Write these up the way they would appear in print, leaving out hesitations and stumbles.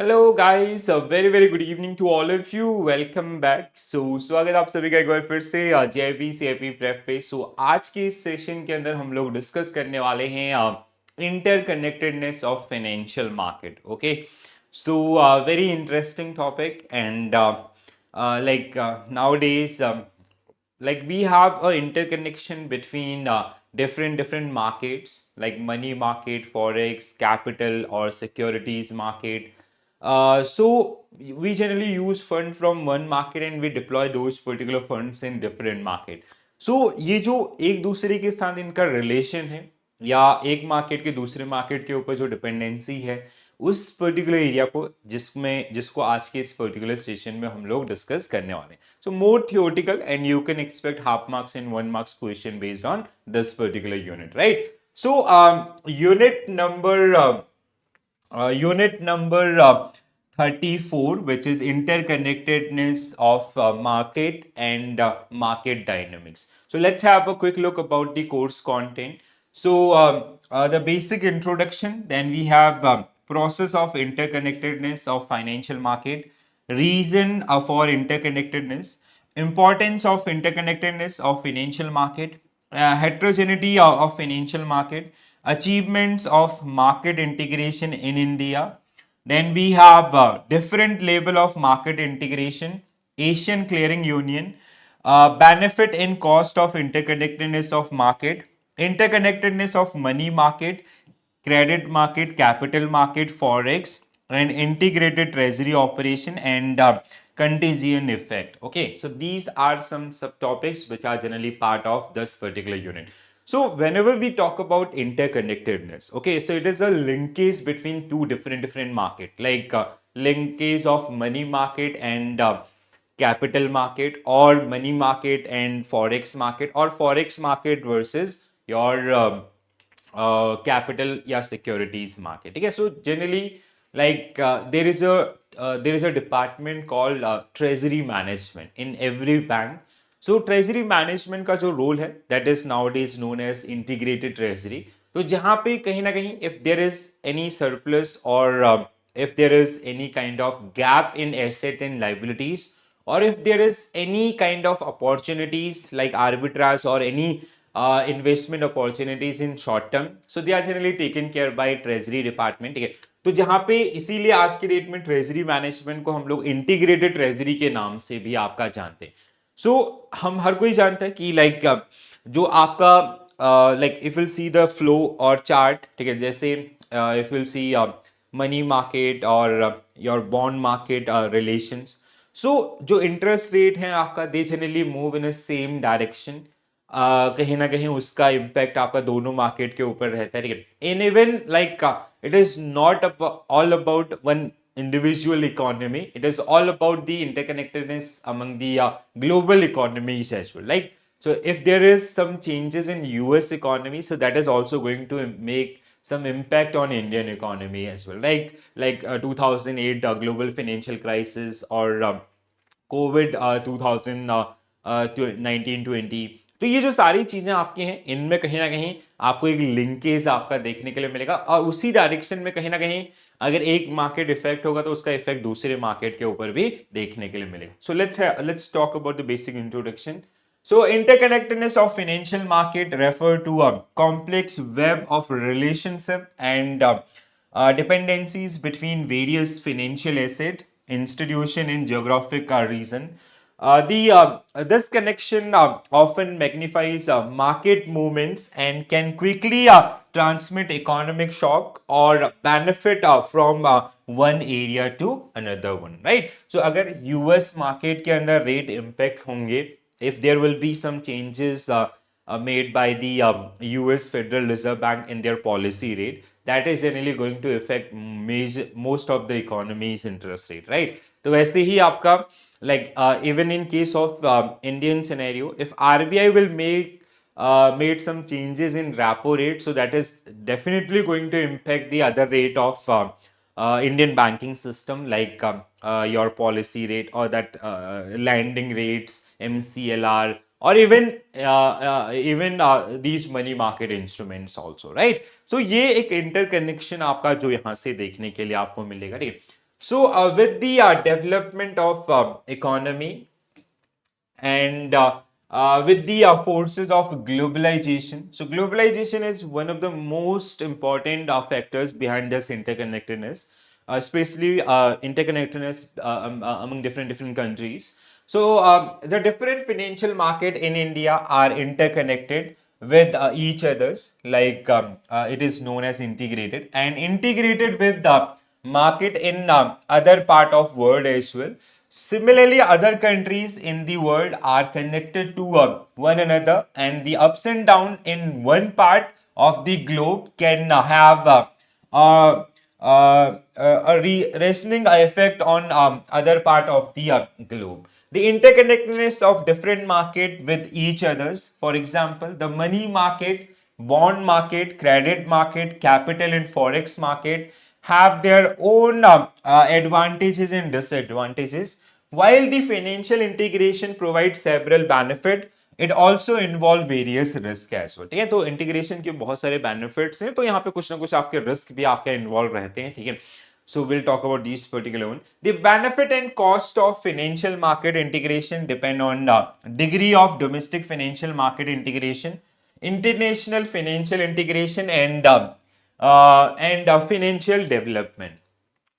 Hello guys, very very good evening to all of you. Welcome back. स्वागत है आप सभी का एक बार फिर से जेपी सीएपी प्रेप पे। आज के इस सेशन के अंदर हम लोग डिस्कस करने वाले हैं interconnectedness of financial market. Okay, so very interesting topic and like nowadays like we have a interconnection between different markets like money market, forex, capital or securities market. So we generally use fund from one market and we deploy those particular funds in different market. So ये जो एक दूसरे के साथ इनका relation है या एक मार्केट के दूसरे मार्केट के ऊपर जो डिपेंडेंसी है, उस पर्टिकुलर एरिया को जिसको आज के इस पर्टिकुलर सेशन में हम लोग डिस्कस करने वाले हैं. So more theoretical and you can expect half marks and 1 marks question based on this particular unit, right? So unit number 34, which is interconnectedness of market and market dynamics. So let's have a quick look about the course content. So the basic introduction, then we have process of interconnectedness of financial market, reason for interconnectedness, importance of interconnectedness of financial market, heterogeneity of financial market, achievements of market integration in India. Then we have different level of market integration, Asian Clearing Union, benefit in cost of interconnectedness of market, interconnectedness of money market, credit market, capital market, forex, and integrated treasury operation and contagion effect. Okay, so these are some subtopics which are generally part of this particular unit. So whenever we talk about interconnectedness, okay, so it is a linkage between two different market, like linkage of money market and capital market, or money market and forex market, or forex market versus your capital या securities market. ठीक है, so generally like there is a department called treasury management in every bank. So treasury management का जो role है, that is nowadays known as integrated treasury. तो जहाँ पे कहीं ना कहीं if there is any surplus or if there is any kind of gap in asset and liabilities, or if there is any kind of opportunities like arbitrage or any investment opportunities in short term, so they are generally taken care by treasury department. ठीक है, तो जहां पे इसीलिए आज के date में treasury management को हम लोग इंटीग्रेटेड ट्रेजरी के नाम से भी आपका जानते हैं. सो हम हर कोई जानता है कि लाइक जो आपका like if will see the flow और चार्ट, ठीक है, जैसे if will see money market और योर बॉन्ड मार्केट रिलेशंस. सो जो इंटरेस्ट रेट है आपका, they generally move in a same direction. कहीं ना कहीं उसका इम्पैक्ट आपका दोनों मार्केट के ऊपर रहता है. ठीक है, in even like it is not all about one individual economy, it is all about the interconnectedness among the global economies as well. Like, so if there is some changes in US economy, so that is also going to make some impact on Indian economy as well. Like 2008 global financial crisis, or Covid 2019-20. तो ये जो सारी चीजें आपकी हैं, इनमें कहीं ना कहीं आपको एक लिंकेज आपका देखने के लिए मिलेगा, और उसी डायरेक्शन में कहीं ना कहीं अगर एक मार्केट इफेक्ट होगा तो उसका इफेक्ट दूसरे मार्केट के ऊपर भी देखने के लिए मिलेगा. So let's talk about the basic introduction. So interconnectedness of financial market refer to a complex web of relationship and dependencies between various financial asset, institution in geographic region. This connection often magnifies market movements and can quickly transmit economic shock or benefit from one area to another one, right? So अगर US market के अंदर rate impact होंगे, if there will be some changes made by the US Federal Reserve Bank in their policy rate, that is generally going to affect most of the economy's interest rate, right? तो वैसे ही आपका like even in case of Indian scenario, if RBI will made some changes in repo rate, so that is definitely going to impact the other rate of Indian banking system, like your policy rate or that lending rates, MCLR, or even these money market instruments also, right? So ये एक interconnection आपका जो यहाँ से देखने के लिए आपको मिलेगा. ठीक है, So with the development of economy and with the forces of globalization. So globalization is one of the most important factors behind this interconnectedness, especially interconnectedness among different countries. So the different financial market in India are interconnected with each others, like it is known as integrated, and integrated with the market in other part of world as well. Similarly, other countries in the world are connected to one another, and the ups and down in one part of the globe can have wrestling effect on other part of the globe. The interconnectedness of different market with each others. For example, the money market, bond market, credit market, capital and forex market have their own advantages and disadvantages. While the financial integration provides several benefit, it also involve various risk as well. ठीक है, तो integration के बहुत सारे benefits हैं, तो यहाँ पे कुछ ना कुछ आपके रिस्क भी आपके इन्वॉल्व रहते हैं. ठीक है, so we'll talk about these particular one. The benefit and cost of financial market integration depend on degree of domestic financial market integration, international financial integration, and financial development.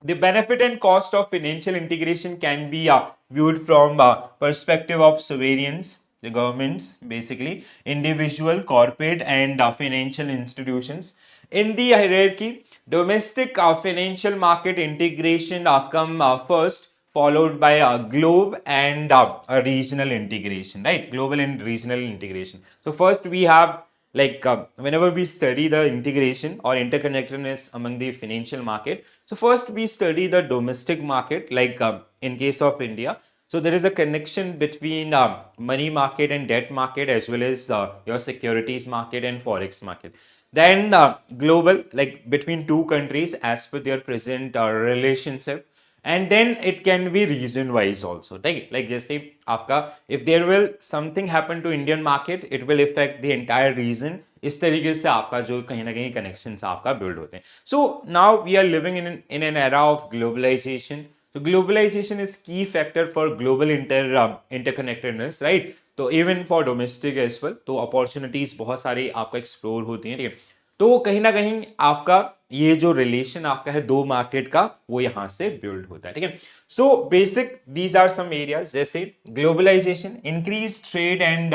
The benefit and cost of financial integration can be viewed from perspective of sovereigns, the governments, basically individual, corporate, and financial institutions. In the hierarchy, domestic financial market integration come first, followed by a globe and a regional integration, right? Global and regional integration. So first we have, like whenever we study the integration or interconnectedness among the financial market, so first we study the domestic market, like in case of India. So there is a connection between money market and debt market, as well as your securities market and forex market. Then global, like between two countries as per their present relationship. And then it can be region wise also, like जैसे आपका, if there will something happen to Indian market, it will affect the entire region. इस तरीके से आपका जो कहीं ना कहीं connections आपका build होते हैं. So now we are living in an era of globalization. So globalization is key factor for global interconnectedness, right? तो even for domestic as well, तो opportunities बहुत सारी आपका explore होती हैं, ठीक है. तो कहीं ना कहीं आपका ये जो रिलेशन आपका है दो मार्केट का, वो यहां से बिल्ड होता है, ठीक है. So basic these are some areas, जैसे globalization, increase trade and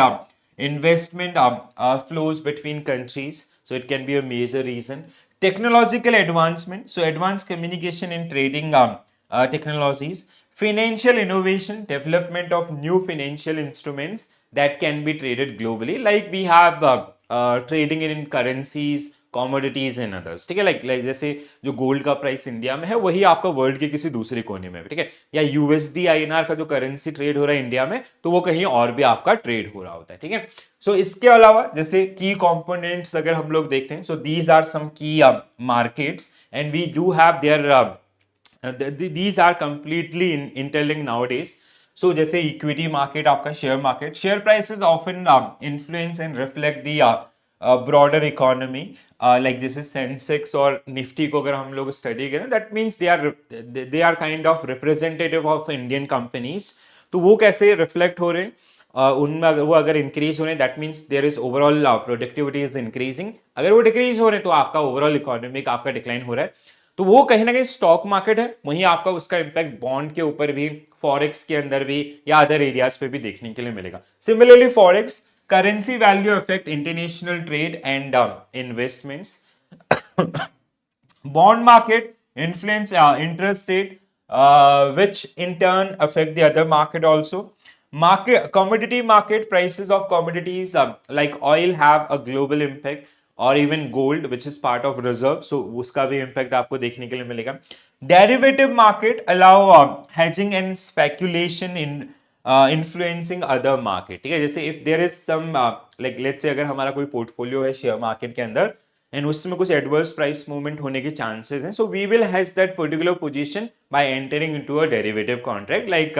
investment flows between countries, so it can be a major reason. Technological advancement, so advanced communication and trading technologies. Financial innovation, development of new financial instruments that can be traded globally, like we have trading in currencies, commodities and others, ठीक है. Like जैसे जो gold का price India में है, वही आपका world के किसी दूसरे कोने में, ठीक है. या यूएसडी आईएनआर का जो करेंसी ट्रेड हो रहा है इंडिया में, तो वो कहीं और भी आपका ट्रेड हो रहा होता है, ठीक है. सो इसके अलावा जैसे की कंपोनेंट्स अगर हम लोग देखते हैं, so these are some key markets, and we do have there these are completely interlinked nowadays. So जैसे इक्विटी मार्केट, आपका share market, share prices often influence and reflect the broader economy, like जैसे Sensex और Nifty को अगर हम लोग study करें, that means they are kind of representative of Indian companies. तो वो कैसे रिफ्लेक्ट हो रहे हैं, उनमें वो अगर इंक्रीज हो रहे हैं, that means there is overall productivity is increasing. अगर वो डिक्रीज हो रहे हैं, तो आपका ओवरऑल इकोनॉमिक आपका डिक्लाइन हो रहा है. तो वो कहीं ना कहीं स्टॉक मार्केट है, वहीं आपका उसका इंपैक्ट बॉन्ड के ऊपर भी, फॉरेक्स के अंदर भी, या अदर एरियाज पे भी देखने के लिए मिलेगा. Similarly forex, currency value affect international trade and investments. Bond market influence interest rate, which in turn affect the other market also. Market, commodity market, prices of commodities like oil have a global impact, or even gold, which is part of reserve, so उसका भी impact आपको देखने के लिए मिलेगा. Derivative market allow hedging and speculation in influencing other market, ठीक है. जैसे if there is some like let's say अगर हमारा कोई पोर्टफोलियो है शेयर मार्केट के अंदर, एंड उसमें कुछ एडवर्स प्राइस मूवमेंट होने के चांसेस हैं, so we will hedge that particular position by entering into a derivative contract, like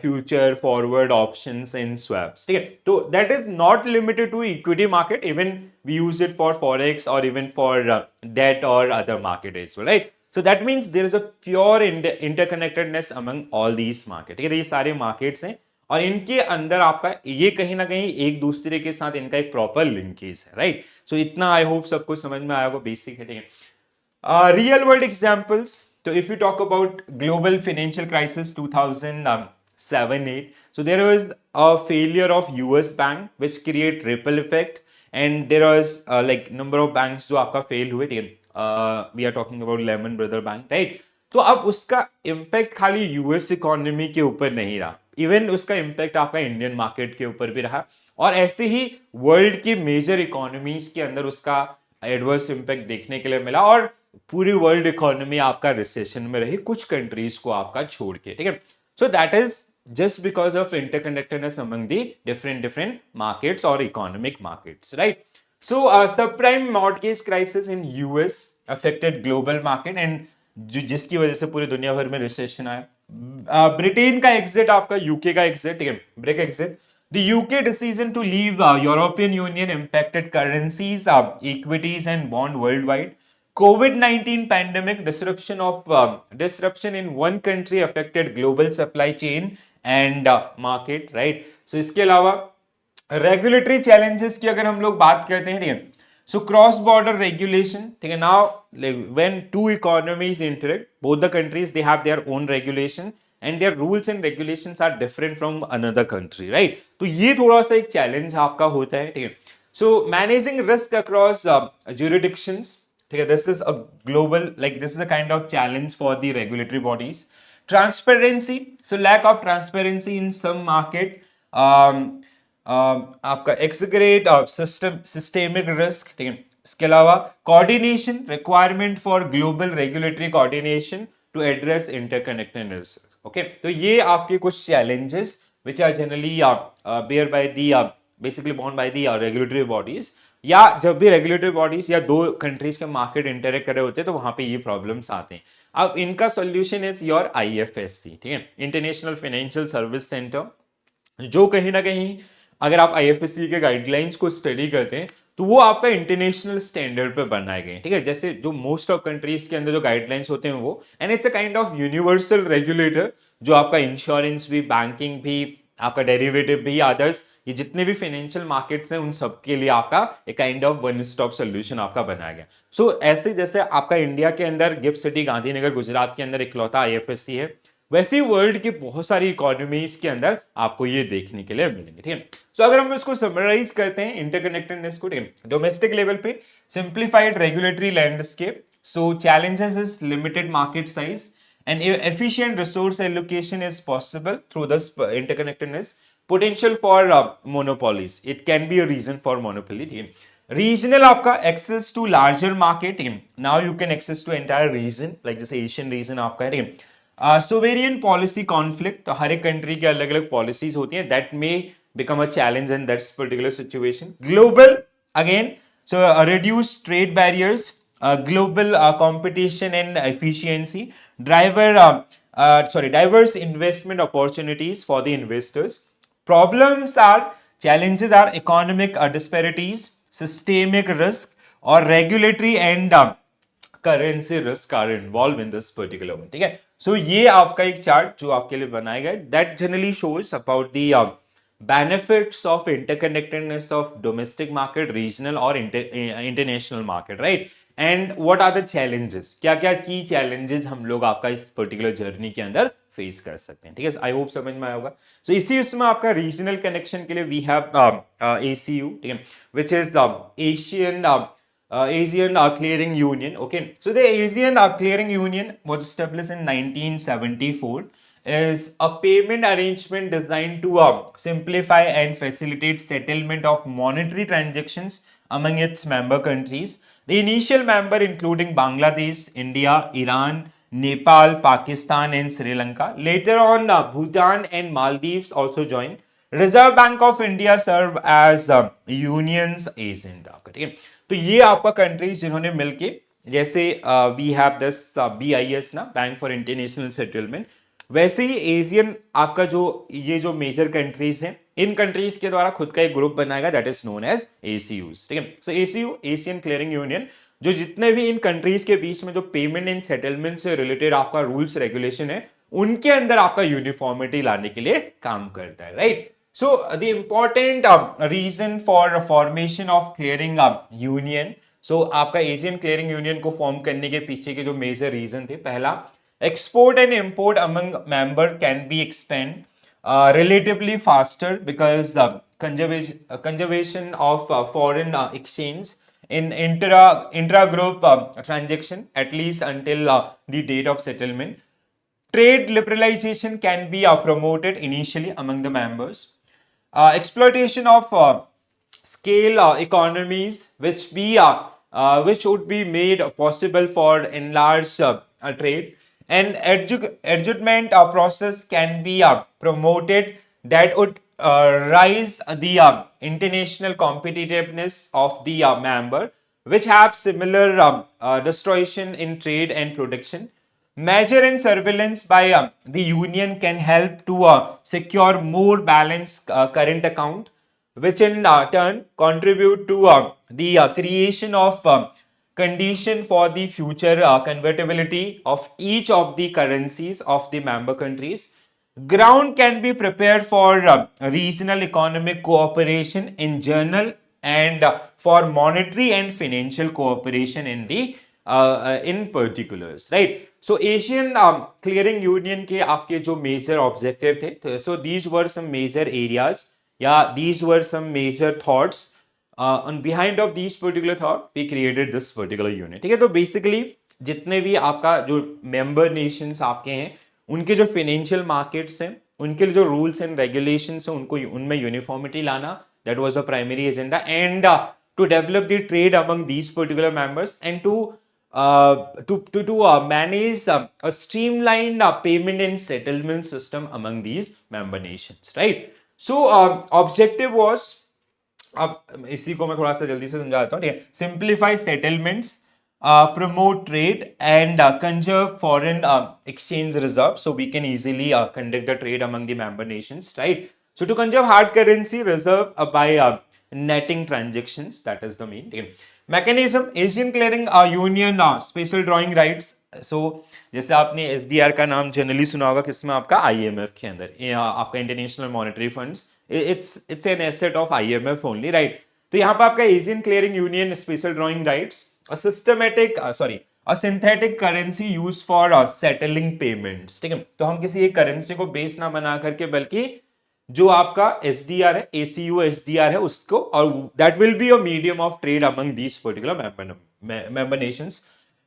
future, forward options and swaps, ठीक है. तो that is not limited to equity market, even we use it for forex और even for debt और other market as well, right. So that means there is a pure interconnectedness among all these market, ठीक है, ये सारे markets हैं और इनके अंदर आपका ये कहीं ना कहीं एक दूसरे के साथ इनका एक प्रॉपर लिंकेज है, राइट। सो इतना आई होप सबको समझ में आया होगा, बेसिक है, ठीक है। रियल वर्ल्ड एग्जांपल्स, तो if you talk about global financial crisis 2007-8, so there was a failure of US bank which create ripple effect and there was like number of banks जो आपका फेल हुए, ठीक है, we are talking about Lehman Brother bank, right. तो अब उसका impact खाली US economy के ऊपर नहीं रहा, इवन उसका इम्पैक्ट आपका इंडियन मार्केट के ऊपर भी रहा और ऐसे ही वर्ल्ड की मेजर इकोनॉमीज के अंदर उसका एडवर्स इम्पैक्ट देखने के लिए मिला और पूरी वर्ल्ड इकोनॉमी आपका रिसेशन में रही कुछ कंट्रीज को आपका छोड़ के, ठीक है। So that is just because of interconnectedness among the different markets or economic markets, right? So subprime mortgage crisis in US affected global market and जिसकी वजह से पूरी दुनिया भर में रिसेशन आया। ब्रिटेन का एग्जिट, आपका यूके का एग्जिट, ठीक है, Brexit. The UK decision to leave European Union impacted currencies, equities and bond worldwide. COVID-19 pandemic disruption in one country affected global supply chain and market, right? So इसके अलावा regulatory challenges की अगर हम लोग बात करते हैं, ठीक है, सो क्रॉस बॉर्डर रेगुलेशन, ठीक है, now when two economies interact both the countries they have their own regulation and their rules and regulations are different from another country, right. तो ये थोड़ा सा एक चैलेंज आपका होता है, ठीक है। So managing risk across jurisdictions, ठीक है, this is a global, like this is a kind of challenge for the regulatory bodies. Transparency, so lack of transparency in some market, आपका एक्सग्रेट सिस्टम सिस्टेमिक रिस्क, ठीक है। इसके अलावा coordination, requirement for global regulatory coordination to address interconnected risk, okay. तो ये आपके कुछ challenges which are generally bear by the basically borne by the regulatory bodies, या जब भी रेगुलेटरी बॉडीज या दो कंट्रीज के मार्केट इंटरेक्ट कर रहे होते हैं तो वहां पे ये प्रॉब्लम्स आते हैं। अब इनका सॉल्यूशन इज योर आईएफएससी, ठीक है, इंटरनेशनल फाइनेंशियल सर्विस सेंटर, जो कहीं ना कहीं अगर आप आईएफएससी के गाइडलाइंस को स्टडी करते हैं तो वो आपका इंटरनेशनल स्टैंडर्ड पे बनाए गए, ठीक है, जैसे जो मोस्ट ऑफ कंट्रीज के अंदर जो गाइडलाइंस होते हैं वो, and it's a kind of universal regulator जो आपका इंश्योरेंस भी, बैंकिंग भी, आपका डेरिवेटिव भी, अदर्स, ये जितने भी फाइनेंशियल मार्केट्स हैं उन सब के लिए आपका एक kind of one stop solution आपका बनाया गया। सो ऐसे जैसे आपका इंडिया के अंदर गिफ्ट सिटी गांधीनगर गुजरात के अंदर इकलौता आईएफएससी है, वैसे ही वर्ल्ड की बहुत सारी इकोनॉमीज के अंदर आपको ये देखने के लिए मिलेंगे, ठीक है। सो अगर हम इसको समराइज करते हैं इंटरकनेक्टेडनेस को, ठीक है, डोमेस्टिक लेवल पे simplified regulatory landscape, so challenges is limited market size and efficient resource allocation is possible through this interconnectedness. Potential for monopolies, it can be a reason for monopoly, ठीक है। Regional आपका access to larger market, ठीक है, now you can access to entire region, like जैसे Asian region आपका है, ठीक है। सोवेरियन पॉलिसी कॉन्फ्लिक्ट, तो हर एक कंट्री की अलग अलग पॉलिसीज होती हैं, that may become a challenge in that particular situation. Global again, so reduce trade barriers, global competition and efficiency, diverse investment opportunities for the investors. Challenges are economic disparities, systemic risk, or regulatory and currency risk are involve in this particular one, ठीक है। सो ये आपका एक chart जो आपके लिए बनाया गया, that generally shows about the benefits of interconnectedness of domestic market, regional or international market, right? And what are the challenges, क्या क्या की challenges हम लोग आपका इस पर्टिकुलर जर्नी के अंदर फेस कर सकते हैं, ठीक है। आई होप समझ में आया होगा। सो इसी उसमें आपका रीजनल कनेक्शन के लिए वी हैव एसीयू, ठीक है, which is Asian Asian Clearing Union. Okay, so the Asian Clearing Union was established in 1974. Is a payment arrangement designed to simplify and facilitate settlement of monetary transactions among its member countries. The initial member including Bangladesh, India, Iran, Nepal, Pakistan, and Sri Lanka. Later on, Bhutan and Maldives also joined. Reserve bank of India serve as unions agent आपका, ठीक है। तो ये आपका countries जिन्होंने मिलके, जैसे we have this BIS ना, बैंक फॉर इंटरनेशनल सेटलमेंट, वैसे ही एशियन आपका जो ये जो मेजर कंट्रीज हैं, इन कंट्रीज के द्वारा खुद का एक ग्रुप बनाएगा, दैट इज नोन एज एसीयूज, ठीक है। सो एसीयू, एशियन क्लियरिंग यूनियन, जो जितने भी इन कंट्रीज के बीच में जो पेमेंट एंड सेटलमेंट से रिलेटेड आपका रूल्स रेगुलेशन है, उनके अंदर आपका यूनिफॉर्मिटी लाने के लिए काम करता है, right. So the important reason for formation of clearing union, so आपका एशियन क्लियरिंग यूनियन को फॉर्म करने के पीछे के जो मेजर रीजन थे, पहला, export and import among member can be expand relatively faster because conservation of foreign exchange in intra group transaction at least until the date of settlement. Trade liberalization can be promoted initially among the members. Exploitation of scale economies which would be made possible for enlarged trade, and adjustment process can be promoted that would rise the international competitiveness of the member which have similar distortion in trade and production. Measure and surveillance by the union can help to secure more balanced current account, which in turn contribute to the creation of condition for the future convertibility of each of the currencies of the member countries. Ground can be prepared for regional economic cooperation in general and for monetary and financial cooperation in the in particulars, right? So Asian clearing union के आपके जो major objective थे, so these were some major areas, yeah, these were some major thoughts. On behind of these particular thought we created this particular unit, ठीक है। तो basically जितने भी आपका जो member nations आपके हैं, उनके जो फाइनेंशियल मार्केट्स हैं, उनके जो रूल्स एंड रेगुलेशंस हैं, उनको उनमें यूनिफॉर्मिटी लाना, that was the primary agenda, and to develop the trade among these particular members and to manage a streamlined payment and settlement system among these member nations, right? So objective was, अब इसी को मैं थोड़ा सा जल्दी से समझाता हूँ, ठीक है। Simplify settlements, promote trade and conserve foreign exchange reserve so we can easily conduct the trade among the member nations, right? So to conserve hard currency reserve by netting transactions, that is the main thing. Mechanism, Asian clearing union special drawing rights. So जैसे आपने SDR का नाम generally सुना होगा, किसमें, आपका IMF के अंदर, आपका international monetary funds, it's an asset of IMF only, right? तो यहाँ पर आपका Asian clearing union special drawing rights, a systematic a synthetic currency used for settling payments, ठीक है। तो हम किसी एक करेंसी को बेस ना बना करके, बल्कि जो आपका SDR है, ACU SDR है, उसको, और that will be a medium of trade among these particular member nations.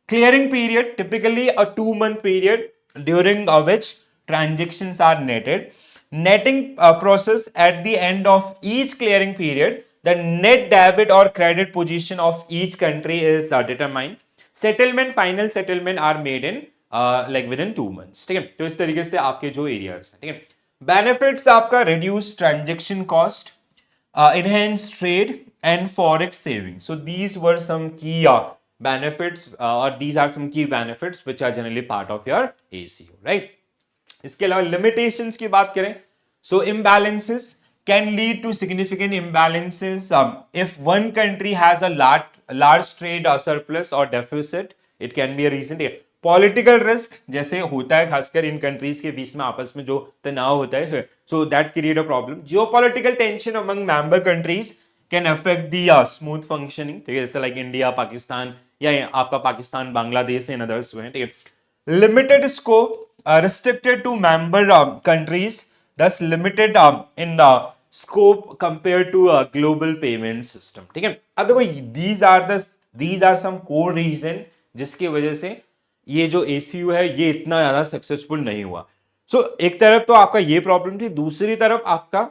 Clearing period, typically a 2-month period during which transactions are netted. Netting process, at the end of each clearing period, the net debit or credit position of each country is determined. Settlement, final settlement are made in like within 2 months, ठीक है। तो इस तरीके से आपके जो areas, ठीक है। बेनिफिट्स आपका reduce transaction cost, enhance trade and forex savings. So these were some key benefits, or these are some key benefits which are generally part of your ACU, right? इसके अलावा limitations की बात करें, so imbalances can lead to significant imbalances if one country has a large trade surplus or deficit, it can be a reason. Political risk जैसे होता है खासकर इन countries के बीच में आपस में जो तनाव होता है, so that create a problem. Geopolitical tension among member countries can affect the smooth functioning, ठीक है, जैसे लाइक इंडिया पाकिस्तान, या आपका पाकिस्तान बांग्लादेश एंड अदर्स हुए, ठीक है। Limited scope, restricted to member countries, thus limited in the scope compared to a global payment system, ठीक है। अब देखो, these are some core reason जिसकी वजह से ये जो ACU है ये इतना ज्यादा सक्सेसफुल नहीं हुआ। सो एक तरफ तो आपका ये प्रॉब्लम थी, दूसरी तरफ आपका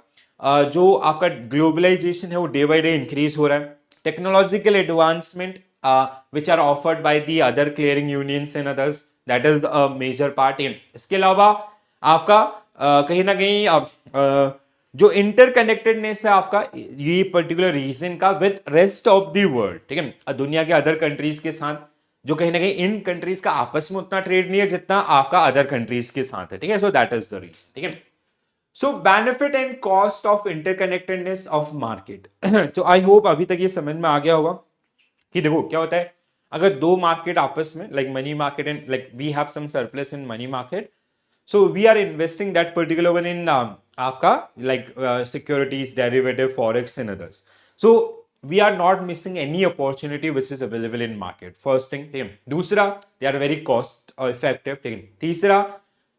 जो आपका ग्लोबलाइजेशन है वो डे बाय डे इंक्रीज हो रहा है। Technological advancement which are offered by the other clearing unions and others, that is a major part in. इसके अलावा आपका कहीं ना कहीं जो इंटरकनेक्टेडनेस है आपका ये पर्टिकुलर रीजन का with rest of the world, ठीक है, दुनिया के अदर कंट्रीज के साथ, जो कहीं ना कहीं इन कंट्रीज का आपस में उतना ट्रेड नहीं है जितना आपका अदर कंट्रीज के साथ है, ठीक है। So that is the reason, ठीक है। So benefit and cost of interconnectedness of market. तो आई होप अभी तक ये समझ में आ गया होगा कि देखो क्या होता है, अगर दो मार्केट आपस में like money market and like we have some surplus in money market, so we are investing that particular one in आपका like securities, derivative, forex and others. So we are not missing any opportunity which is available in market. First thing, ठीक है. दूसरा, they are very cost effective. ठीक है. तीसरा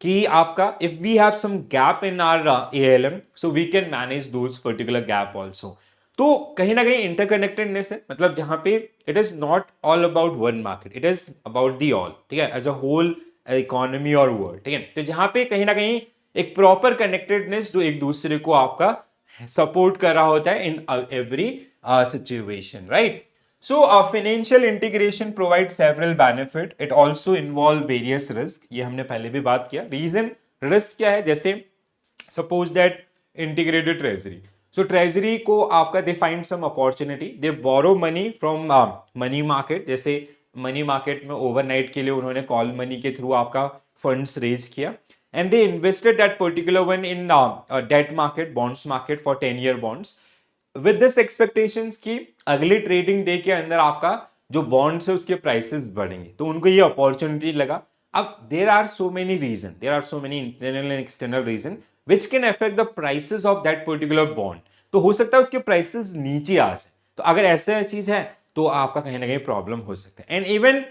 कि आपका if we have some gap in our ALM, so we can manage those particular gap also. तो कहीं ना कहीं इंटरकनेक्टेडनेस है, मतलब जहां पे it is not all about one market, it is about the all, ठीक है, एज अ होल इकोनॉमी और वर्ल्ड, ठीक है. तो जहां पे कहीं ना कहीं एक प्रॉपर कनेक्टेडनेस जो एक दूसरे को आपका सपोर्ट कर रहा होता है in every situation, right. So financial integration provides several benefit. It also involve various risk. ये हमने पहले भी बात किया. Reason risk क्या है? जैसे suppose that integrated treasury. So treasury को आपका they find some opportunity. They borrow money from money market. जैसे money market में overnight के लिए उन्होंने call money के through आपका funds raise किया. And they invested that particular one in debt market, bonds market for 10-year bonds. With this expectations की अगले ट्रेडिंग डे के अंदर आपका जो बॉन्ड्स है उसके प्राइसेस बढ़ेंगे, तो उनको ये अपॉर्चुनिटी लगा. अब there are so many reason, there are so many internal and external reason which can affect the prices of that particular bond. तो हो सकता है उसके प्राइसेस नीचे आ जाए, तो अगर ऐसा चीज है तो आपका कहीं ना कहीं प्रॉब्लम हो सकता है. And even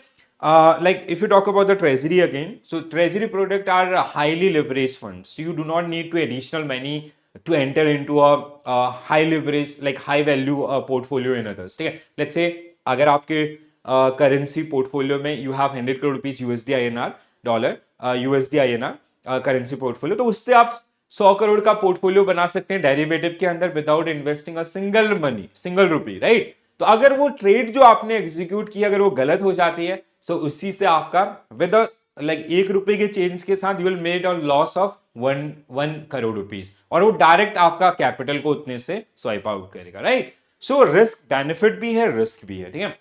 like if you talk about the treasury again, so treasury product are highly leveraged funds, so you do not need to additional money to enter into a high leverage like high value portfolio in others, ठीक है. let's say अगर आपके currency portfolio में you have 100 crore rupees USD INR dollar USD INR currency portfolio, तो उससे आप 100 करोड़ का portfolio बना सकते हैं डेरिवेटिव के अंदर without investing a single rupee, right. तो अगर वो ट्रेड जो आपने एग्जीक्यूट की अगर वो गलत हो जाती है, सो उसी से आपका विद लाइक 1 रुपए के चेंज के साथ you will made a loss of 1 crore rupees, और वो डायरेक्ट आपका कैपिटल को उतने से स्वाइप आउट करेगा, राइट. सो रिस्क बेनिफिट भी है, रिस्क भी है, ठीक है.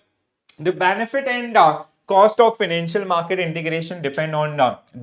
The benefit and cost of financial market integration depend on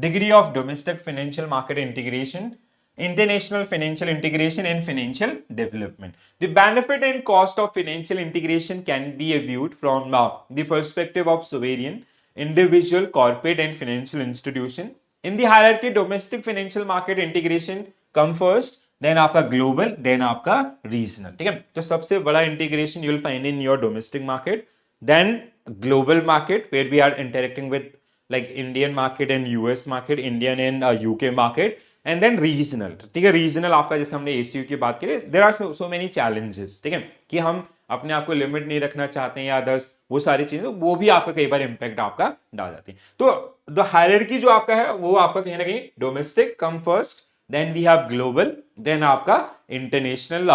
degree of domestic financial market integration, international financial integration and financial development. The benefit and cost of financial integration can be viewed from the perspective of sovereign, individual, corporate and financial institution. In the hierarchy, domestic financial market integration come first, then आपका global, then आपका regional, ठीक है. तो सबसे बड़ा integration you will find in your domestic market, then global market where we are interacting with like Indian market and US market, Indian and UK market, and then regional, ठीक है. Regional आपका जैसे हमने एसीयू की बात की, there are so many challenges, ठीक है, कि हम अपने आप को लिमिट नहीं रखना चाहते हैं या अदर्स, वो सारी चीजें वो भी आपका कई बार इंपैक्ट आपका डाल जाती है. तो द हायरार्की जो आपका है वो आपका कहीं ना कहीं domestic come first, then we have global, then आपका international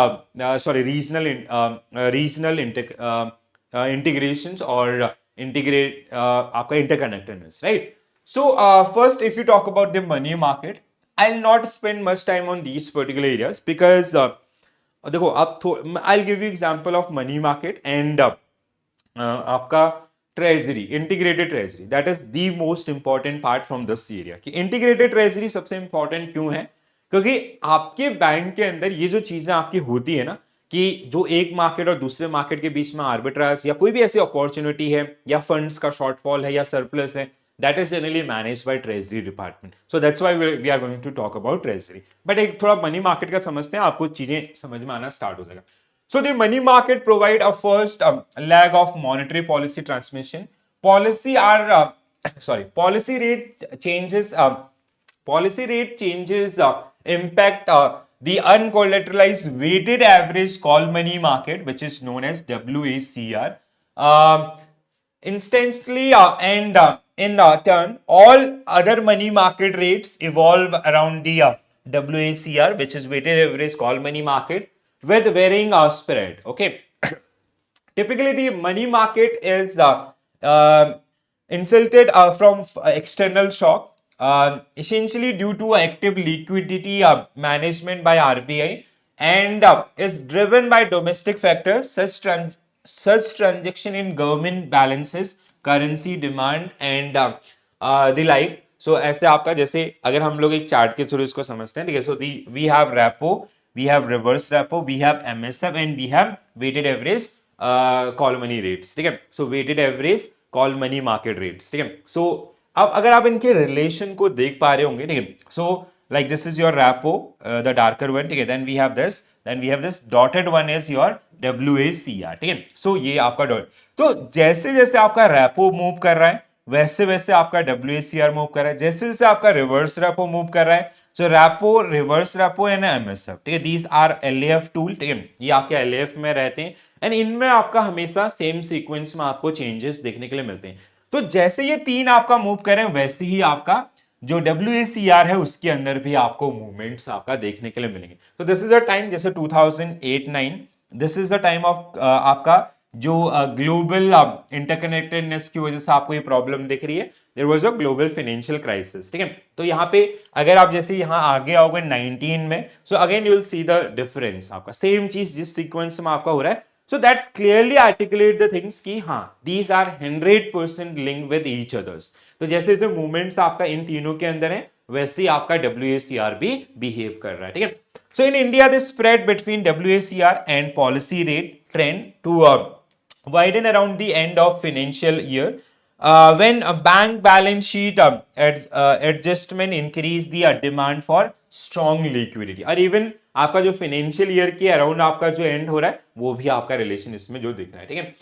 sorry regional integrations or integrate आपका interconnectedness, right. So first if you talk about the money market, I'll not spend much time on these particular areas because देखो अब I'll give you example of money market and आपका treasury, integrated treasury, that is the most important part from this area. कि integrated treasury सबसे important क्यों है, क्योंकि आपके bank के अंदर ये जो चीजें आपकी होती है ना, कि जो एक मार्केट और दूसरे मार्केट के बीच में आर्बिट्राज या कोई भी ऐसी अपॉर्चुनिटी है या फंड्स का शॉर्टफॉल है या सरप्लस है, that is generally managed by treasury department. So that's why we are going to talk about treasury. But एक थोड़ा मनी मार्केट का समझते हैं, आपको चीजें समझ में आना स्टार्ट हो जाएगा. So the money market provide a first leg of monetary policy transmission. Policy are policy rate changes. Policy rate changes impact the uncollateralized weighted average call money market, which is known as WACR. Instantly and in turn, all other money market rates evolve around the WACR, which is weighted average call money market, with varying spread. Okay. Typically, the money market is insulted from external shock, essentially due to active liquidity management by RBI, and is driven by domestic factors such transaction in government balances, currency demand and the like. So ऐसे आपका जैसे अगर हम लोग एक chart के through इसको समझते हैं, ठीक है. So we have repo, we have reverse repo, we have MSF and we have weighted average call money rates, ठीक है. So weighted average call money market rates, ठीक है। सो अब अगर आप इनके रिलेशन को देख पा रहे होंगे, ठीक है, सो like this is your repo, the darker one, ठीक है, then we have this dotted one is your WACR, ठीक है। सो ये आपका डॉट, तो जैसे जैसे आपका रेपो मूव कर रहा है वैसे वैसे आपका WACR मूव कर रहा है, जैसे जैसे आपका रिवर्स रेपो मूव कर रहा है, so repo, reverse repo and MSF, ठीक है, दीज आर LAF टूल, ठीक है, ये आपके LAF में रहते हैं एंड इनमें आपका हमेशा सेम सीक्वेंस में आपको चेंजेस देखने के लिए मिलते हैं। तो जैसे ये तीन आपका मूव करें वैसे ही आपका जो WACR है उसके अंदर भी आपको मूवमेंट्स आपका देखने के लिए मिलेंगे। तो दिस इज द टाइम, जैसे 2008-9, this is the time of आपका जो ग्लोबल इंटरकनेक्टेडनेस की वजह से आपको ये प्रॉब्लम दिख रही है, there was a global financial crisis, ठीक है। तो यहाँ पे अगर आप जैसे यहाँ आगे आओगे 19 में, so again you will see the difference, आपका सेम चीज जिस सीक्वेंस में आपका हो रहा है, so that clearly articulate the things कि हाँ these are 100% linked with each others। तो जैसे जो मूवमेंट्स आपका इन तीनों के अंदर है वैसे ही आपका WACR भी बिहेव कर रहा है, ठीक है। So in India the spread between WACR and policy rate trend to widen around the end of financial year when a bank balance sheet adjustment increase the demand for strong liquidity, और even आपका जो financial year के around आपका जो and हो रहा है वो भी आपका रिलेशन इसमें जो दिख रहा है, ठीक है।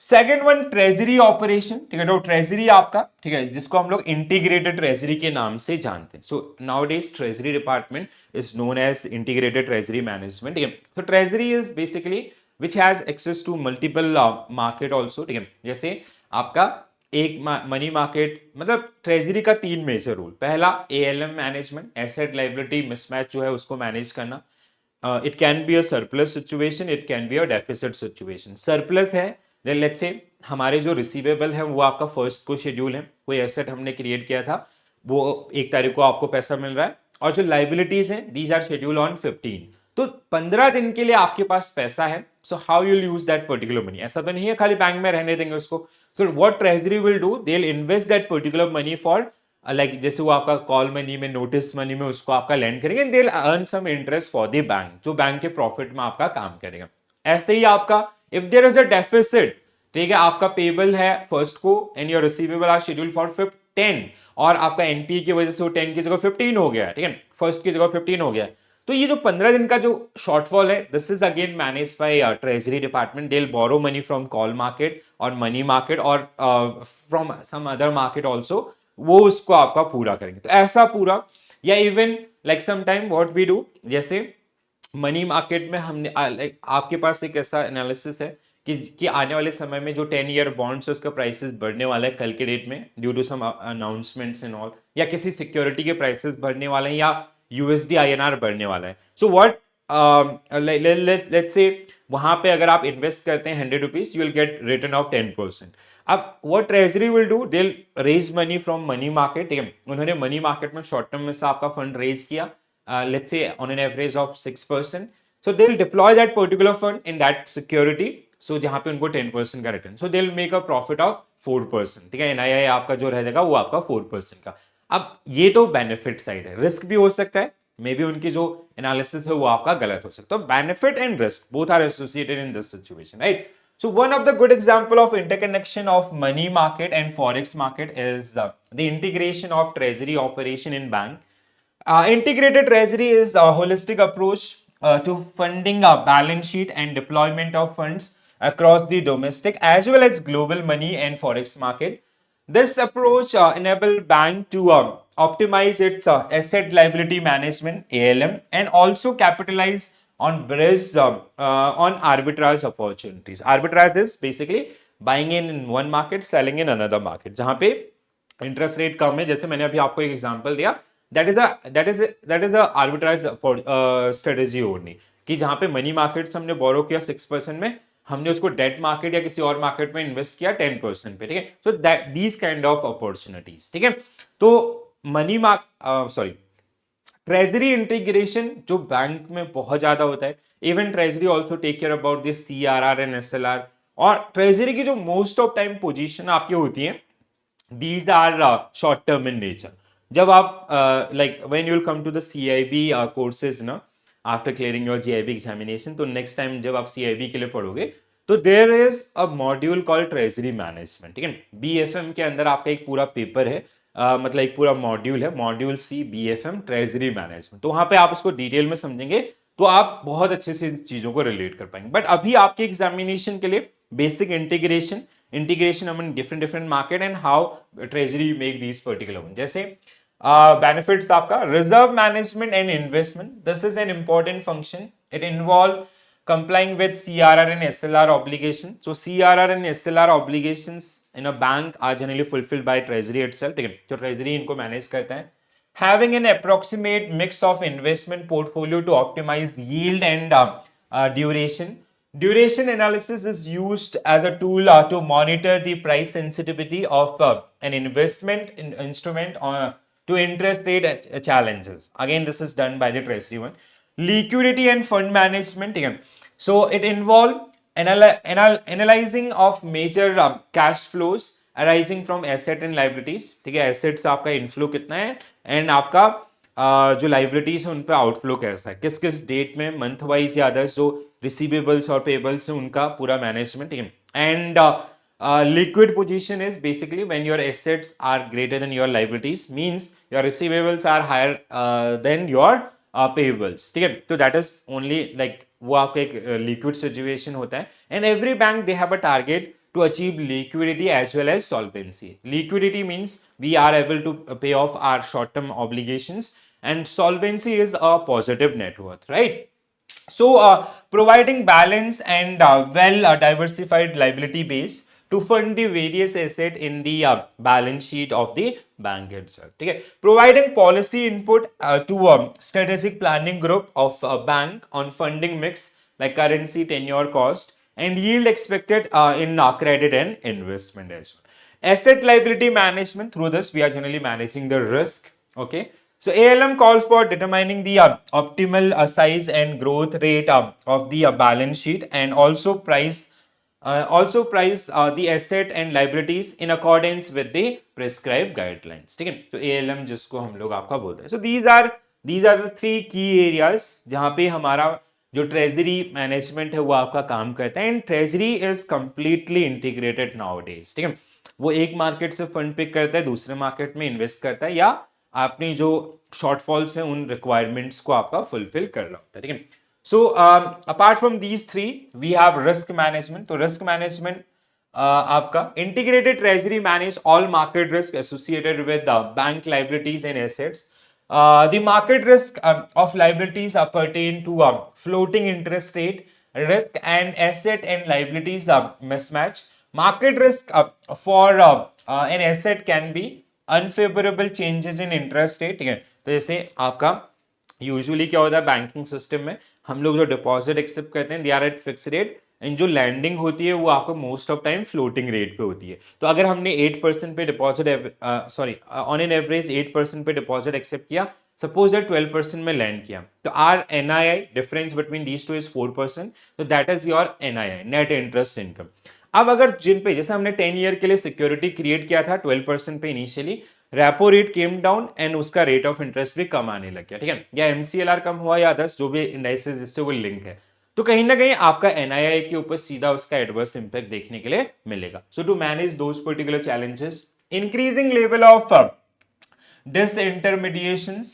सेकेंड वन ट्रेजरी ऑपरेशन, ठीक है, तो ट्रेजरी आपका, ठीक है, जिसको हम लोग इंटीग्रेटेड ट्रेजरी के नाम से जानते हैं। So nowadays treasury department is known as integrated treasury management, ठीक है। तो treasury is basically which has access to multiple market also, ठीक है। जैसे आपका एक मनी मार्केट, मतलब ट्रेजरी का तीन मेजर रोल, पहला ALM management, asset liability mismatch जो है उसको मैनेज करना। It can be a surplus situation, it can be a deficit situation. Surplus है, लेट्स से हमारे जो रिसीवेबल है वो आपका फर्स्ट को शेड्यूल है, कोई एसेट हमने क्रिएट किया था वो 1 तारीख को आपको पैसा मिल रहा है, और जो लाइबिलिटीज हैं दीज आर शेड्यूल ऑन 15, तो 15 दिन के लिए आपके पास पैसा है। So how you use that particular money, ऐसा तो नहीं है खाली बैंक में रहने देंगे उसको। So what treasury will do, they will invest that particular money for like जैसे वो आपका कॉल मनी में, नोटिस मनी में उसको आपका लैंड करेंगे, they will earn some interest for the bank, जो बैंक के प्रॉफिट में आपका काम करेगा। ऐसे ही आपका if there is a deficit, ठीक है, आपका पेबल है फर्स्ट को and your receivable are schedule for 10, और आपका एनपीए की वजह से वो 10 की जगह 15 हो गया, ठीक है, फर्स्ट की जगह 15 हो गया, तो ये जो 15 दिन का जो शॉर्टफॉल है this is again manage by treasury department, they will borrow money from call market और मनी मार्केट और from some other market also, वो उसको आपका पूरा करेंगे। तो ऐसा पूरा, या even like some time what we do, जैसे मनी मार्केट में हमने आपके पास एक ऐसा एनालिसिस है कि आने वाले समय में जो 10 ईयर बॉन्ड्स है उसका प्राइसेस बढ़ने वाला है कल के डेट में due to some announcements and all, या किसी सिक्योरिटी के प्राइसेस बढ़ने वाले हैं, या USD INR बढ़ने वाला है। सो व्हाट लेट्स से वहां पे अगर आप इन्वेस्ट करते हैं 100 rupees, you will get return of 10%। अब what treasury will do, they will raise money from money market, ठीक है, उन्होंने मनी मार्केट में शॉर्ट टर्म में से आपका फंड रेज किया, let's say on an average of 6%, so they'll deploy that particular fund in that security, so जहां पे उनको 10% का return, so they'll make a profit of 4%, ठीक है, NII आपका जो रह जाएगा वो आपका 4% का। अब ये तो बेनिफिट साइड है, रिस्क भी हो सकता है, मे बी उनकी जो एनालिसिस है वो आपका गलत हो सकता है, तो benefit and risk both are associated in this situation, right. So one of the good example of interconnection of money market and forex market is the integration of treasury operation in bank. Integrated treasury is a holistic approach to funding a balance sheet and deployment of funds across the domestic as well as global money and forex market. This approach enables bank to optimize its asset liability management (ALM) and also capitalize on bridge on arbitrage opportunities. Arbitrage is basically buying in one market, selling in another market. जहां पे interest rate कम है, जैसे मैंने अभी आपको एक example दिया, that is a arbitrage strategy only, कि जहां पे मनी मार्केट से हमने बोरो किया 6% में, हमने उसको डेट मार्केट या किसी और मार्केट में इन्वेस्ट किया 10% पे, ठीक है। So that these kind of opportunities, ठीक है। तो मनी सॉरी ट्रेजरी इंटीग्रेशन जो बैंक में बहुत ज्यादा होता है, even treasury also take care about this CRR and SLR, और ट्रेजरी की जो मोस्ट ऑफ टाइम पोजीशन आपकी होती है these are short term in nature. जब आप like when you will come to the CIB courses ना, after clearing your GIB examination, तो next time जब आप CIB के लिए पढ़ोगे तो there is a module called treasury management, ठीक है। बीएफएम के अंदर आपका एक पूरा पेपर है, मतलब एक पूरा मॉड्यूल है, मॉड्यूल सी बीएफएम ट्रेजरी मैनेजमेंट। तो वहां पे आप उसको डिटेल में समझेंगे तो आप बहुत अच्छे से इन चीजों को रिलेट कर पाएंगे। बट अभी आपके एग्जामिनेशन के लिए basic integration among different different market and how treasury make these particular one. जैसे बेनिफिट्स आपका reserve management and investment, this is an important function, it involve complying with CRR and SLR obligation. So CRR and SLR obligations in a bank are generally fulfilled by Treasury itself. ठीक है, तो Treasury इनको manage करता है. Having an approximate mix of investment portfolio to optimize yield and duration. Duration analysis is used as a tool to monitor the price sensitivity of an investment instrument to interest rate challenges. Again, this is done by the Treasury one. Liquidity and fund management, ठीक है. So it involved analyzing of major cash flows arising from asset and liabilities, ठीक है. Assets आपका inflow कितना है and आपका जो liabilities है उन पर आउटफ्लो कैसा है, किस किस डेट में, मंथ वाइज या अदर्स जो रिसीवेबल्स और पेबल्स है उनका पूरा मैनेजमेंट, ठीक है. And liquid position is basically when your assets are greater than your liabilities, means your receivables are higher than your payables, ठीक है. तो that is only like वो आपका एक लिक्विड सिचुएशन होता है. And every bank they have a target to achieve liquidity as well as solvency. Liquidity means we are able to pay off our short-term obligations, and solvency is a positive net worth, right? So, providing balance and well diversified liability base to fund the various asset in the balance sheet of the bank itself. Okay? Providing policy input to strategic planning group of a bank on funding mix like currency, tenure, cost, and yield expected in credit and investment as well. Asset liability management, through this we are generally managing the risk. Okay. So ALM calls for determining the optimal size and growth rate of the balance sheet, and also price the asset and liabilities in accordance with the prescribed guidelines. ठीक है, तो ALM जिसको हम लोग आपका बोलते हैं. So these are the three key areas जहां पे हमारा जो ट्रेजरी मैनेजमेंट है वो आपका काम करता है. And treasury is completely integrated nowadays, ठीक है. वो एक मार्केट से फंड पिक करता है, दूसरे मार्केट में इन्वेस्ट करता है, या अपनी जो शॉर्टफॉल्स हैं उन रिक्वायरमेंट्स को आपका फुलफिल कर रहा होता है, ठीक है. So apart from these three we have risk management. तो रिस्क मैनेजमेंट आपका integrated treasury manage all market risk associated with bank liabilities and assets. The market risk of liabilities are pertain to floating interest rate risk and asset and liabilities mismatch. Market risk for an asset can be unfavorable changes in interest rate, ठीक है. तो जैसे आपका usually क्या होता है banking system में, हम लोग जो डिपॉजिट एक्सेप्ट करते हैं they are at fix rate, and जो लैंडिंग होती है वो आपको most of time floating rate पे होती है. तो अगर हमने 8% पे डिपॉजिट ऑन एन एवरेज 8% पे डिपॉजिट एक्सेप्ट किया, सपोज दैट 12% में लैंड किया, तो our NII difference between these two is 4%. तो that is your NII, net interest income. अब अगर जिन पे जैसे हमने 10 ईयर के लिए सिक्योरिटी क्रिएट किया था 12% पे initially, repo rate came down and उसका रेट ऑफ इंटरेस्ट भी कम आने लग गया, ठीक है, या एमसीएलआर कम हुआ या अदर्स जो भी इंडाइसेस जिससे वो लिंक है, तो कहीं ना कहीं आपका एनआईआई के ऊपर सीधा उसका एडवर्स इंपैक्ट देखने के लिए मिलेगा. So to manage those particular challenges, increasing level of disintermediations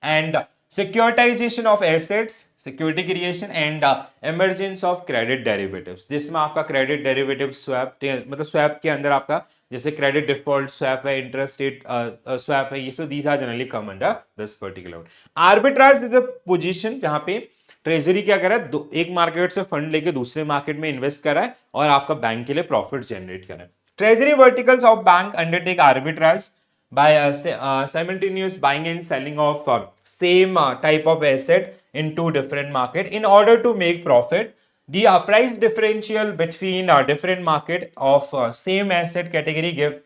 and securitization of assets, security creation and emergence of credit derivatives, जिसमें आपका क्रेडिट डेरिवेटिव स्वैप, मतलब स्वैप के अंदर आपका जैसे क्रेडिट डिफॉल्ट स्वैप है, इंटरेस्ट रेट स्वैप है, ये सब these are generally come under this particular. Arbitrage is a position जहां पे ट्रेजरी क्या कर रहा है, एक मार्केट से फंड लेके दूसरे मार्केट में इन्वेस्ट कर रहा है और आपका बैंक के लिए प्रॉफिट जनरेट कर रहा है. Treasury verticals of bank undertake arbitrage by simultaneous buying and selling of same type of asset in two different market in order to make profit. The price differential between different market of same asset category give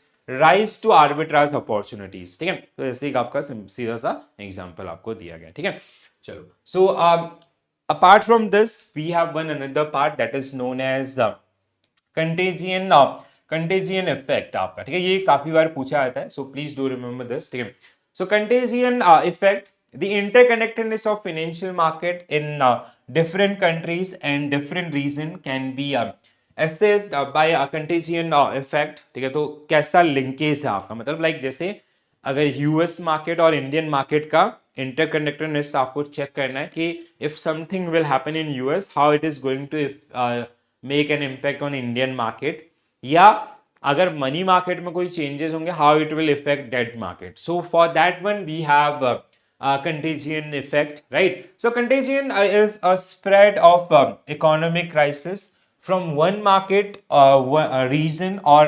rise to arbitrage opportunities, ठीक है. तो जैसे आपका सीधा सा example आपको दिया गया, ठीक है. चलो, so apart from this we have one another part that is known as contagion effect आपका, ठीक है. ये काफी बार पूछा जाता है, so please do remember this, ठीक है. So contagion effect, the interconnectedness of financial market in different countries and different region can be assessed by a contagion effect, ठीक है, तो कैसा लिंकेज है आपका, मतलब लाइक जैसे अगर यूएस मार्केट और इंडियन मार्केट का इंटरकनेक्टेडनेस आपको चेक करना है कि if something will happen in US how it is going to make an impact on Indian market, या अगर मनी मार्केट में कोई चेंजेस होंगे how it will effect debt market. So for that one we have contagion effect, right? So contagion is a spread of economic crisis from one market, region, or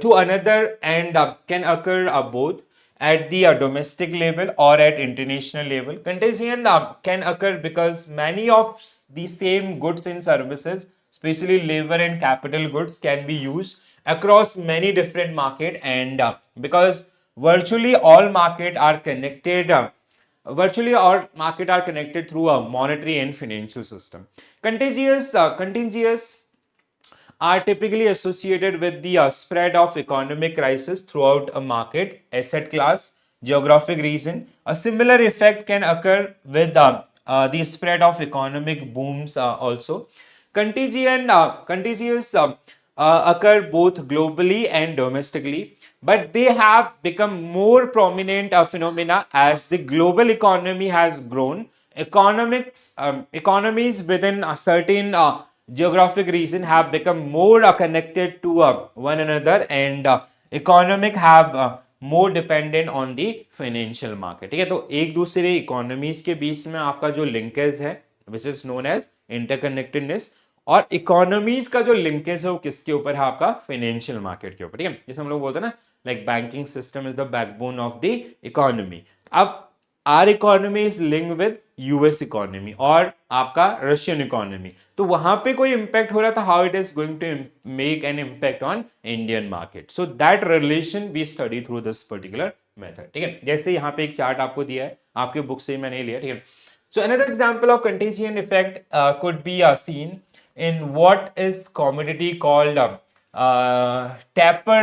to another, and can occur both at the domestic level or at international level. Contagion can occur because many of the same goods and services, especially labor and capital goods, can be used across many different market, and because virtually all market are connected, virtually all market are connected through a monetary and financial system. Contagious are typically associated with the spread of economic crisis throughout a market, asset class, geographic region. A similar effect can occur with the spread of economic booms also. Contagious occur both globally and domestically, but they have become more prominent phenomena as the global economy has grown. Economies within a certain geographic region have become more connected to one another, and economic have more dependent on the financial market. ठीक है, तो एक दूसरे economies के बीच में आपका जो linkage है which is known as interconnectedness, और इकोनॉमीज का जो लिंकेज है वो किसके ऊपर है, आपका फाइनेंशियल मार्केट के ऊपर. ठीक है, जैसे हम लोग बोलते हैं ना, like banking system is the backbone of the economy. अब our economy is linked with US economy और आपका रशियन इकोनॉमी, तो वहां पे कोई इंपैक्ट हो रहा था, how it is going to make an impact on Indian market. So that relation we study through this particular method. ठीक है, जैसे यहाँ पे एक चार्ट आपको दिया है, आपके बुक से मैंने लिया. ठीक है, so another example of contagion effect could be seen in what is commodity called taper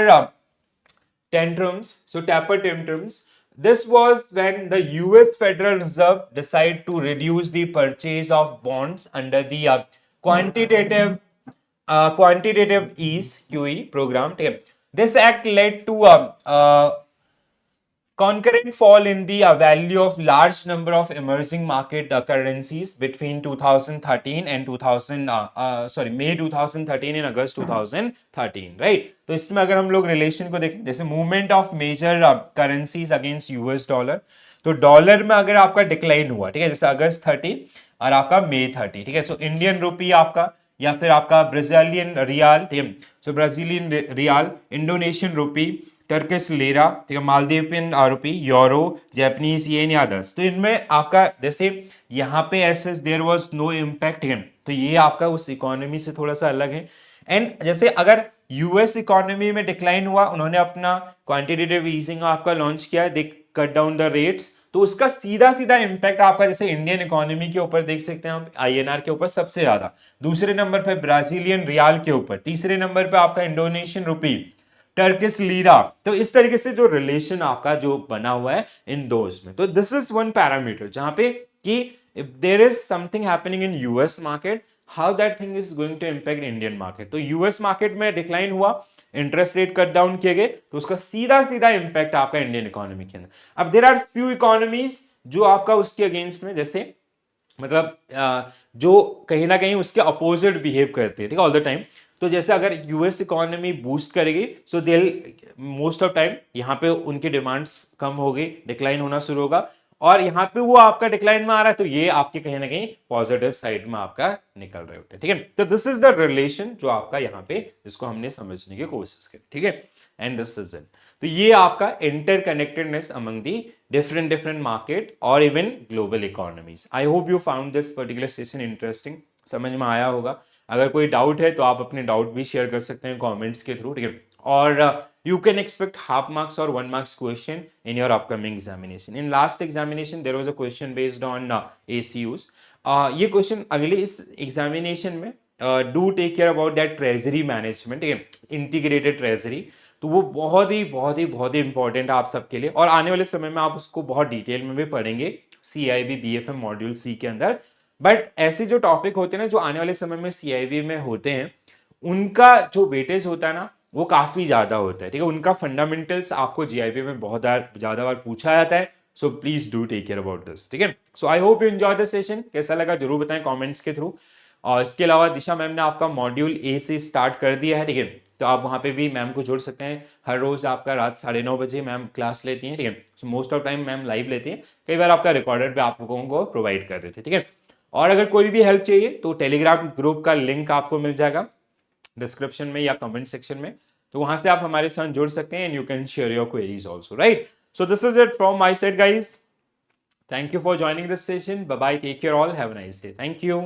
tantrums. So taper tantrums. This was when the US Federal Reserve decided to reduce the purchase of bonds under the quantitative ease QE program. This act led to concurrent fall in the value of large number of emerging market currencies between 2013 and 2000 May 2013 and August 2013, right? तो इसमें अगर हम लोग relation को देखें, जैसे movement of major currencies against US dollar, तो dollar में अगर आपका डिक्लाइन हुआ, ठीक है, जैसे अगस्त 30 और आपका मई 30, ठीक है, सो इंडियन रुपी आपका या फिर आपका ब्राजीलियन रियाल, ठीक है, सो ब्राजीलियन रियाल, इंडोनेशियन रुपी, टर्किश लेरा, ठीक है, मालदीवियन रुपी, यूरो, जापानीज येन या अदर्स. तो इनमें आपका जैसे यहाँ पे ऐसे देयर वाज नो इम्पैक्ट, ठीक है, तो ये आपका उस इकोनॉमी से थोड़ा सा अलग है. एंड जैसे अगर यूएस इकोनॉमी में डिक्लाइन हुआ, उन्होंने अपना क्वांटिटेटिव ईजिंग आपका लॉन्च किया, दे कट डाउन द रेट्स, तो उसका सीधा सीधा इंपैक्ट आपका जैसे इंडियन इकोनॉमी के ऊपर देख सकते हैं आप, आईएनआर के ऊपर सबसे ज्यादा, दूसरे नंबर पे ब्राजीलियन रियाल के ऊपर, तीसरे नंबर पे आपका इंडोनेशियन रुपी, टर्किश लीरा. तो इस तरीके से जो रिलेशन आपका जो बना हुआ है इन दोज में, तो दिस इज वन पैरामीटर जहां पे कि if there is something happening in US market, how that thing is going to impact Indian market. तो यूएस मार्केट में डिक्लाइन हुआ, इंटरेस्ट रेट कट डाउन किए गए, तो उसका सीधा सीधा इंपैक्ट आपका इंडियन इकोनॉमी के अंदर. अब देयर आर फ्यू इकोनॉमीज जो आपका उसके अगेंस्ट में, जैसे मतलब जो कहीं ना कहीं उसके अपोजिट बिहेव करते हैं, ठीक है, ऑल द टाइम. तो जैसे अगर यूएस इकोनॉमी बूस्ट करेगी, सो दे मोस्ट ऑफ टाइम यहाँ पे उनकी डिमांड्स कम होगी, डिक्लाइन होना शुरू होगा, और यहाँ पे वो आपका डिक्लाइन में आ रहा है, तो ये आपके कहीं ना कहीं पॉजिटिव साइड में आपका निकल रहे होते हैं. ठीक है, तो दिस इज द रिलेशन जो आपका यहाँ पे, जिसको हमने समझने की कोशिश की. ठीक है, एंड दिस इज इट. तो ये आपका interconnectedness among the different market और even global economies. I hope you found this particular session interesting, समझ में आया होगा. अगर कोई डाउट है तो आप अपने डाउट भी शेयर कर सकते हैं कमेंट्स के थ्रू. ठीक है, और you can expect half marks और 1 marks question in your upcoming examination. In last examination there was a question based on ACUs. ये क्वेश्चन अगले इस एग्जामिनेशन में do take care about that treasury management, ठीक है, इंटीग्रेटेड ट्रेजरी. तो वो बहुत ही इंपॉर्टेंट है आप सबके लिए, और आने वाले समय में आप उसको बहुत डिटेल में भी पढ़ेंगे CIB BFM मॉड्यूल सी के अंदर. बट ऐसे जो टॉपिक होते हैं ना जो आने वाले समय में सीआईबी में होते हैं, उनका जो वेटेज होता है ना वो काफी ज्यादा होता है, ठीक है। उनका फंडामेंटल्स आपको जीआईबी में बहुत ज्यादा बार पूछा जाता है। So please do take care about this, ठीक है। So I hope you enjoy the session, कैसा लगा जरूर बताएं कमेंट्स के थ्रू। और इसके अलावा दिशा मैम ने आपका मॉड्यूल ए से स्टार्ट कर दिया है, ठीक है। तो आप वहाँ पे भी मैम को जोड़ सकते हैं। हर रोज आपका रात 9:30 मैम क्लास लेती हैं, ठीक है। So most of time ma'am live लेती हैं, कई बार आपका रिकॉर्डेड पे आप लोगों को प्रोवाइड कर देते हैं, ठीक है। और अगर कोई भी हेल्प चाहिए तो टेलीग्राम ग्रुप का लिंक आपको मिल जाएगा डिस्क्रिप्शन में या कमेंट सेक्शन में, तो वहां से आप हमारे साथ जुड़ सकते हैं and you can share your queries also, right. So this is it from my side guys, thank you for joining this session, bye bye, take care all, have a nice day, thank you.